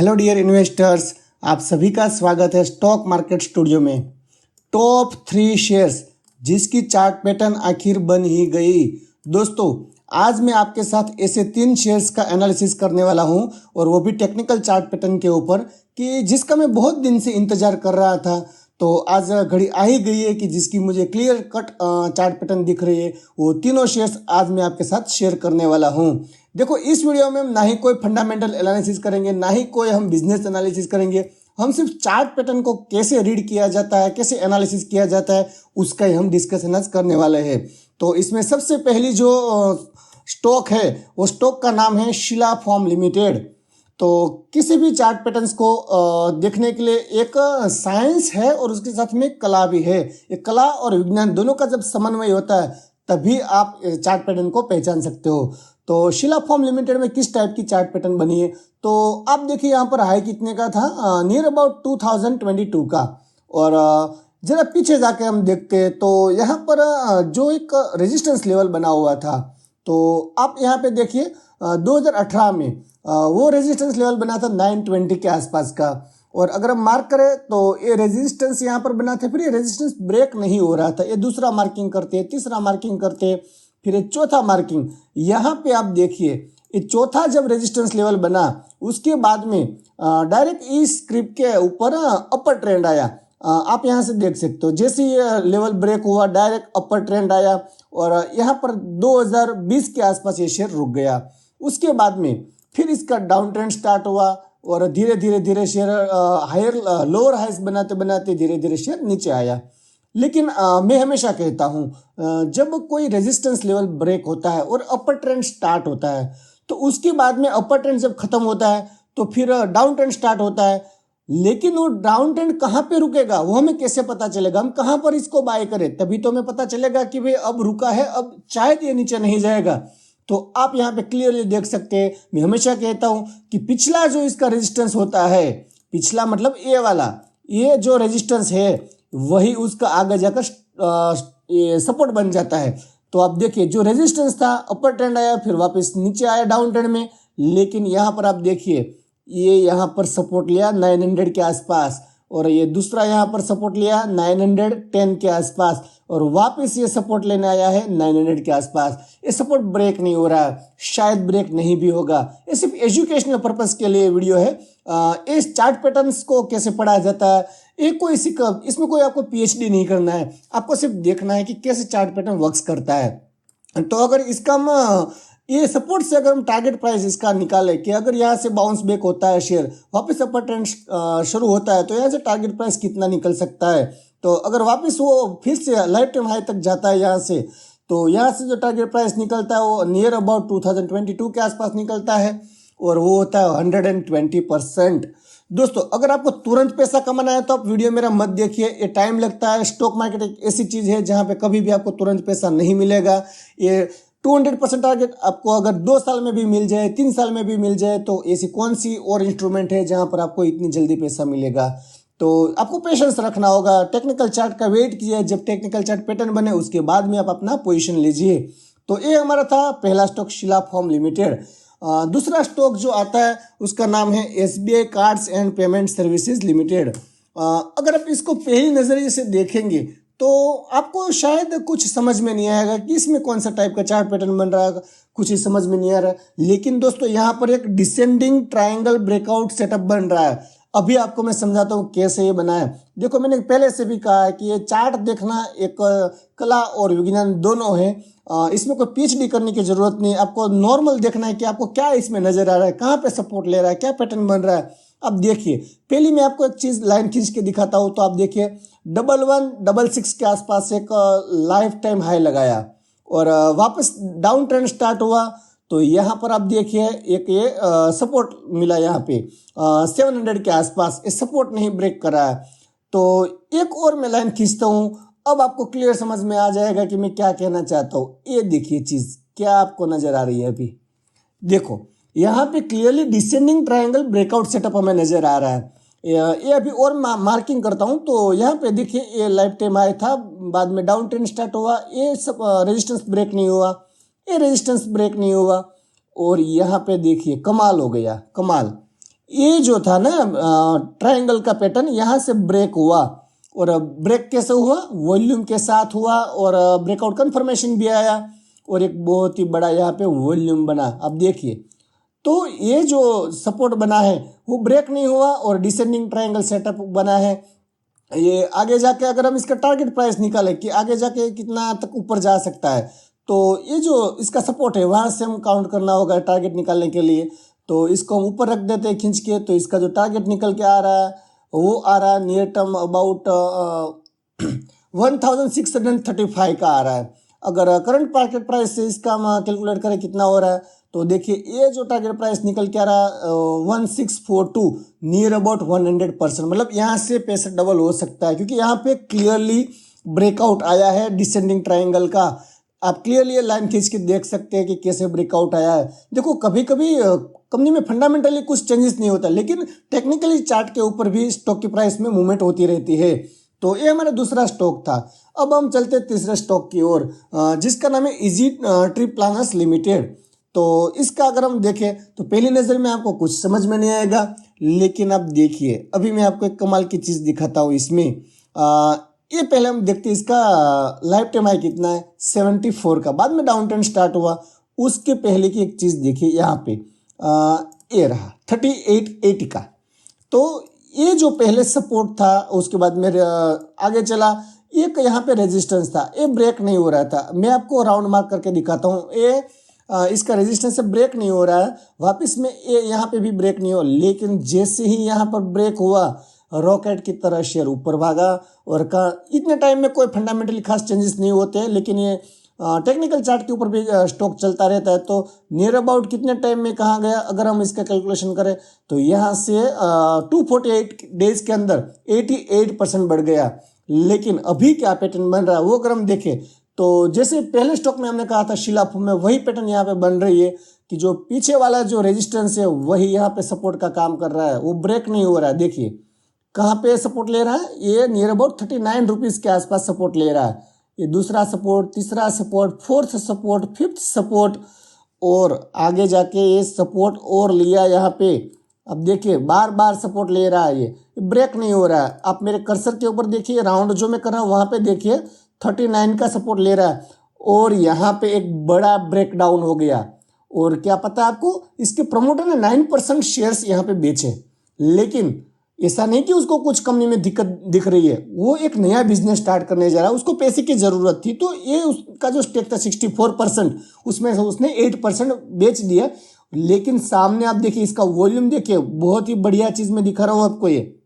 Hello dear investors, आप सभी का स्वागत है स्टॉक मार्केट स्टूडियो में। टॉप 3 शेयर्स जिसकी चार्ट पैटर्न आखिर बन ही गई। दोस्तों, आज मैं आपके साथ ऐसे 3 शेयर्स का एनालिसिस करने वाला हूं और वो भी टेक्निकल चार्ट पैटर्न के ऊपर, कि जिसका मैं बहुत दिन से इंतजार कर रहा था। तो आज घड़ी आ ही गई है कि जिसकी मुझे क्लियर कट चार्ट पैटर्न दिख रही है। वो तीनों शेयर्स आज मैं आपके साथ शेयर करने वाला हूं। देखो, इस वीडियो में हम ना ही कोई फंडामेंटल एनालिसिस करेंगे, ना ही कोई हम बिजनेस एनालिसिस करेंगे। हम सिर्फ चार्ट पैटर्न को कैसे रीड किया जाता है, कैसे एनालिसिस किया जाता है, उसका ही हम डिस्कशन आज करने वाले हैं। तो इसमें सबसे पहली जो स्टॉक है, वो स्टॉक का नाम है शीला फोम लिमिटेड। तो किसी भी चार्ट पैटर्न्स को देखने के लिए एक साइंस है और उसके साथ में कला भी है। ये कला और विज्ञान दोनों का जब समन्वय होता है तभी आप चार्ट पैटर्न को पहचान सकते हो। तो शीला फोम लिमिटेड में किस टाइप की चार्ट पैटर्न बनी है, तो आप देखिए यहाँ पर हाई कितने का था, नियर अबाउट 2022 का। और जरा पीछे जाके हम देखते हैं तो यहाँ पर जो एक रेजिस्टेंस लेवल बना हुआ था, तो आप यहाँ पे देखिए 2018 में वो रेजिस्टेंस लेवल बना था 920 के आसपास का। और अगर हम मार्क करें तो ये रेजिस्टेंस यहाँ पर बना था, फिर ये रेजिस्टेंस ब्रेक नहीं हो रहा था। ये दूसरा मार्किंग करते, तीसरा मार्किंग करते, फिर ये चौथा मार्किंग। यहाँ पे आप देखिए, ये चौथा जब रेजिस्टेंस लेवल बना उसके बाद में डायरेक्ट इस स्क्रिप्ट के ऊपर अपर ट्रेंड आया। आप यहाँ से देख सकते हो, जैसे ये लेवल ब्रेक हुआ डायरेक्ट अपर ट्रेंड आया और यहाँ पर 2020 के आसपास ये शेयर रुक गया। उसके बाद में फिर इसका डाउन ट्रेंड स्टार्ट हुआ और धीरे धीरे शेयर हायर लोअर हाइस बनाते बनाते धीरे धीरे शेयर नीचे आया। लेकिन मैं हमेशा कहता हूँ, जब कोई रेजिस्टेंस लेवल ब्रेक होता है और अपर ट्रेंड स्टार्ट होता है, तो उसके बाद में अपर ट्रेंड जब खत्म होता है तो फिर डाउन ट्रेंड स्टार्ट होता है। लेकिन वो डाउन ट्रेंड कहाँ पे रुकेगा, वो हमें कैसे पता चलेगा? हम कहाँ पर इसको बाय करें, तभी तो हमें पता चलेगा कि भाई अब रुका है, अब शायद ये नीचे नहीं जाएगा। तो आप यहाँ पे क्लियरली देख सकते हैं। मैं हमेशा कहता हूँ कि पिछला जो इसका रेजिस्टेंस होता है, पिछला मतलब ये वाला, ये जो रेजिस्टेंस है वही उसका आगे जाकर सपोर्ट बन जाता है। तो आप देखिए, जो रेजिस्टेंस था अपर ट्रेंड आया, फिर वापस नीचे आया डाउन ट्रेंड में। लेकिन यहाँ पर आप देखिए, ये यहाँ पर सपोर्ट लिया 900 के आसपास और ये दूसरा यहाँ पर सपोर्ट लिया 910 के आसपास और वापस ये सपोर्ट लेने आया है 900 के आसपास। ये सपोर्ट ब्रेक नहीं हो रहा है, शायद ब्रेक नहीं भी होगा। ये सिर्फ एजुकेशनल पर्पस के लिए वीडियो है। इस चार्ट पैटर्न्स को कैसे पढ़ा जाता है, एक कोई इसमें कोई आपको पीएचडी नहीं करना है, आपको सिर्फ देखना है कि कैसे चार्ट पैटर्न वर्क्स करता है। तो अगर इसका हम ये सपोर्ट से अगर हम टारगेट प्राइस इसका निकाले कि अगर यहाँ से बाउंस बैक होता है शेयर, वापस अपर ट्रेंड शुरू होता है, तो यहाँ से टारगेट प्राइस कितना निकल सकता है। तो अगर वापस वो फिर से लाइफ टाइम हाई तक जाता है यहाँ से, तो यहाँ से जो टारगेट प्राइस निकलता है वो नियर अबाउट 2022 के आसपास निकलता है और वो होता है 120%। दोस्तों, अगर आपको तुरंत पैसा कमाना है तो आप वीडियो मेरा मत देखिए, ये टाइम लगता है। स्टॉक मार्केट एक ऐसी चीज़ है जहाँ पे कभी भी आपको तुरंत पैसा नहीं मिलेगा। ये 200% टारगेट आपको अगर 2 साल में भी मिल जाए, 3 साल में भी मिल जाए, तो ऐसी कौन सी और इंस्ट्रूमेंट है जहाँ पर आपको इतनी जल्दी पैसा मिलेगा? तो आपको पेशेंस रखना होगा, टेक्निकल चार्ट का वेट कीजिए, जब टेक्निकल चार्ट पैटर्न बने उसके बाद में आप अपना पोजीशन लीजिए। तो ये हमारा था पहला स्टॉक शीला फोम लिमिटेड। दूसरा स्टॉक जो आता है उसका नाम है SBI cards and payment services limited. अगर आप इसको पहली नज़रिए से देखेंगे तो आपको शायद कुछ समझ में नहीं आएगा कि इसमें कौन सा टाइप का चार्ट पैटर्न बन रहा है, कुछ ही समझ में नहीं आ रहा है। लेकिन दोस्तों, यहाँ पर एक डिसेंडिंग ट्रायंगल ब्रेकआउट सेटअप बन रहा है। अभी आपको मैं समझाता हूँ कैसे ये बना है। देखो, मैंने पहले से भी कहा है कि ये चार्ट देखना एक कला और विज्ञान दोनों है। इसमें कोई पीएचडी करने की जरूरत नहीं, आपको नॉर्मल देखना है कि आपको क्या इसमें नजर आ रहा है, कहाँ पे सपोर्ट ले रहा है, क्या पैटर्न बन रहा है। अब देखिए, पहली मैं आपको एक चीज़ लाइन खींच के दिखाता हूँ। तो आप देखिए 1166 के आसपास एक लाइफ टाइम हाई लगाया और वापस डाउन ट्रेंड स्टार्ट हुआ। तो यहाँ पर आप देखिए एक ये सपोर्ट मिला यहाँ पे 700 के आसपास, ये सपोर्ट नहीं ब्रेक करा है। तो एक और मैं लाइन खींचता हूँ, अब आपको क्लियर समझ में आ जाएगा कि मैं क्या कहना चाहता हूँ। ये देखिए चीज़ क्या आपको नज़र आ रही है। अभी देखो, यहाँ पे clearly descending triangle breakout setup हमें नज़र आ रहा है। ये अभी और मार्किंग करता हूँ। तो यहाँ पे देखिए, ये लाइफ टाइम हाई था, बाद में डाउन ट्रेंड स्टार्ट हुआ, ये सब रेजिस्टेंस ब्रेक नहीं हुआ, ये रेजिस्टेंस ब्रेक नहीं हुआ और यहाँ पे देखिए कमाल हो गया, कमाल। ये जो था ना ट्रायंगल का पैटर्न, यहाँ से ब्रेक हुआ, और ब्रेक कैसे हुआ, वॉल्यूम के साथ हुआ, और ब्रेकआउट कंफर्मेशन भी आया, और एक बहुत ही बड़ा यहाँ पे वॉल्यूम बना। अब देखिए, तो ये जो सपोर्ट बना है वो ब्रेक नहीं हुआ और डिसेंडिंग ट्रायंगल सेटअप बना है। ये आगे जाके अगर हम इसका टारगेट प्राइस निकालें कि आगे जाके कितना तक ऊपर जा सकता है, तो ये जो इसका सपोर्ट है वहाँ से हम काउंट करना होगा टारगेट निकालने के लिए। तो इसको हम ऊपर रख देते हैं खींच के, तो इसका जो टारगेट निकल के आ रहा है वो आ रहा है नियर टर्म अबाउट 1635 का आ रहा है। अगर करंट मार्केट प्राइस से इसका हम कैलकुलेट करें कितना हो रहा है, तो देखिए ये जो टारगेट प्राइस निकल के आ रहा है 1642, नियर अबाउट 100%, मतलब यहाँ से पैसा डबल हो सकता है, क्योंकि यहाँ पे क्लियरली ब्रेकआउट आया है डिसेंडिंग ट्रायंगल का। आप क्लियरली ये लाइन खींच के देख सकते हैं कि कैसे ब्रेकआउट आया है। देखो कभी कभी कंपनी में फंडामेंटली कुछ चेंजेस नहीं होता, लेकिन टेक्निकली चार्ट के ऊपर भी स्टॉक की प्राइस में मूवमेंट होती रहती है। तो ये हमारा दूसरा स्टॉक था। अब हम चलते तीसरे स्टॉक की ओर, जिसका नाम है इजी ट्रिप प्लानर्स लिमिटेड। तो इसका अगर हम देखें तो पहली नज़र में आपको कुछ समझ में नहीं आएगा, लेकिन अब देखिए अभी मैं आपको एक कमाल की चीज़ दिखाता हूँ इसमें। ये पहले हम देखते हैं इसका लाइफ टाइम हाई कितना है, 74 का, बाद में डाउन ट्रेंड स्टार्ट हुआ। उसके पहले की एक चीज़ देखिए यहाँ पे, ये रहा 3880 का। तो ये जो पहले सपोर्ट था उसके बाद में आगे चला, एक यहाँ पे रेजिस्टेंस था, ये ब्रेक नहीं हो रहा था। मैं आपको राउंड मार्क करके दिखाता हूँ, ये इसका रेजिस्टेंस से ब्रेक नहीं हो रहा है, वापस में ये यहाँ पे भी ब्रेक नहीं हो, लेकिन जैसे ही यहाँ पर ब्रेक हुआ रॉकेट की तरह शेयर ऊपर भागा। और इतने टाइम में कोई फंडामेंटली खास चेंजेस नहीं होते हैं, लेकिन ये टेक्निकल चार्ट के ऊपर भी स्टॉक चलता रहता है। तो नियर अबाउट कितने टाइम में कहाँ गया, अगर हम इसका कैलकुलेशन करें तो यहाँ से 248 डेज के अंदर 88% बढ़ गया। लेकिन अभी क्या पैटर्न बन रहा है वो अगर हम देखें, तो जैसे पहले स्टॉक में हमने कहा था शिलाफू में, वही पैटर्न यहाँ पे बन रही है कि जो पीछे वाला जो रेजिस्टेंस है वही यहाँ पे सपोर्ट का काम कर रहा है, वो ब्रेक नहीं हो रहा है। देखिए कहाँ पे सपोर्ट ले रहा है, ये नियर अबाउट 39 रुपीज़ के आसपास सपोर्ट ले रहा है। ये दूसरा सपोर्ट, तीसरा support, fourth support, fifth support, और आगे जाके ये सपोर्ट और लिया यहाँ पे। अब देखिए बार बार सपोर्ट ले रहा है, ये ब्रेक नहीं हो रहा है। आप मेरे कर्सर के ऊपर देखिए, राउंड जो मैं कर रहा हूँ वहाँ पे देखिए 39 का सपोर्ट ले रहा है, और यहाँ पे एक बड़ा ब्रेकडाउन हो गया। और क्या पता आपको, इसके प्रमोटर ने 9% शेयर्स यहाँ पे बेचे, लेकिन ऐसा नहीं कि उसको कुछ कंपनी में दिक्कत दिख रही है, वो एक नया बिजनेस स्टार्ट करने जा रहा है, उसको पैसे की ज़रूरत थी। तो ये उसका जो स्टेक था 64%, उसमें से उसने 8% बेच दिया। लेकिन सामने आप देखिए इसका वॉल्यूम देखिए, बहुत ही बढ़िया चीज़ मैं दिखा रहा हूँ आपको। ये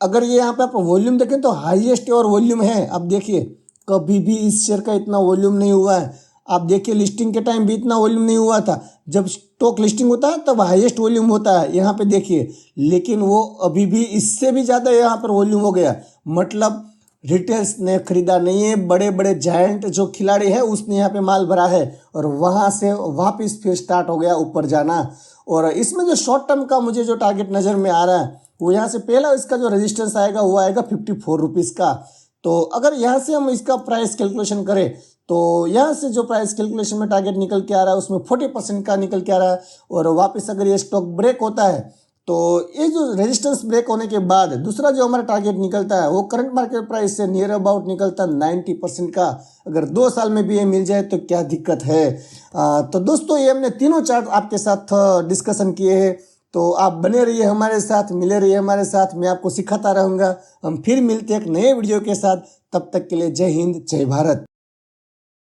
अगर ये यहाँ पे आप वॉल्यूम देखें तो हाईएस्ट और वॉल्यूम है। अब देखिए कभी भी इस शेयर का इतना वॉल्यूम नहीं हुआ है। आप देखिए लिस्टिंग के टाइम भी इतना वॉल्यूम नहीं हुआ था, जब स्टॉक लिस्टिंग होता है तब हाईएस्ट वॉल्यूम होता है यहाँ पे देखिए, लेकिन वो अभी भी इससे भी ज़्यादा यहाँ पर वॉल्यूम हो गया। मतलब रिटेल्स ने खरीदा नहीं है, बड़े बड़े जायंट जो खिलाड़ी है उसने यहाँ पे माल भरा है, और वहाँ से वापस फिर स्टार्ट हो गया ऊपर जाना। और इसमें जो शॉर्ट टर्म का मुझे जो टारगेट नज़र में आ रहा है, वो यहाँ से पहला इसका जो रेजिस्टेंस आएगा वो आएगा 54 रुपीज़ का। तो अगर यहाँ से हम इसका प्राइस कैलकुलेशन करें, तो यहाँ से जो प्राइस कैलकुलेशन में टारगेट निकल के आ रहा है उसमें 40% का निकल के आ रहा है। और वापस अगर ये स्टॉक ब्रेक होता है, तो ये जो रेजिस्टेंस ब्रेक होने के बाद दूसरा जो हमारा टारगेट निकलता है वो करंट मार्केट प्राइस से नियर अबाउट निकलता है 90% का। अगर 2 साल में भी ये मिल जाए तो क्या दिक्कत है। तो दोस्तों ये हमने तीनों चार्ट आपके साथ डिस्कशन किए हैं, तो आप बने रहिए हमारे साथ, मिले रहिए हमारे साथ, मैं आपको सिखाता रहूँगा। हम फिर मिलते हैं एक नए वीडियो के साथ, तब तक के लिए जय हिंद, जय भारत।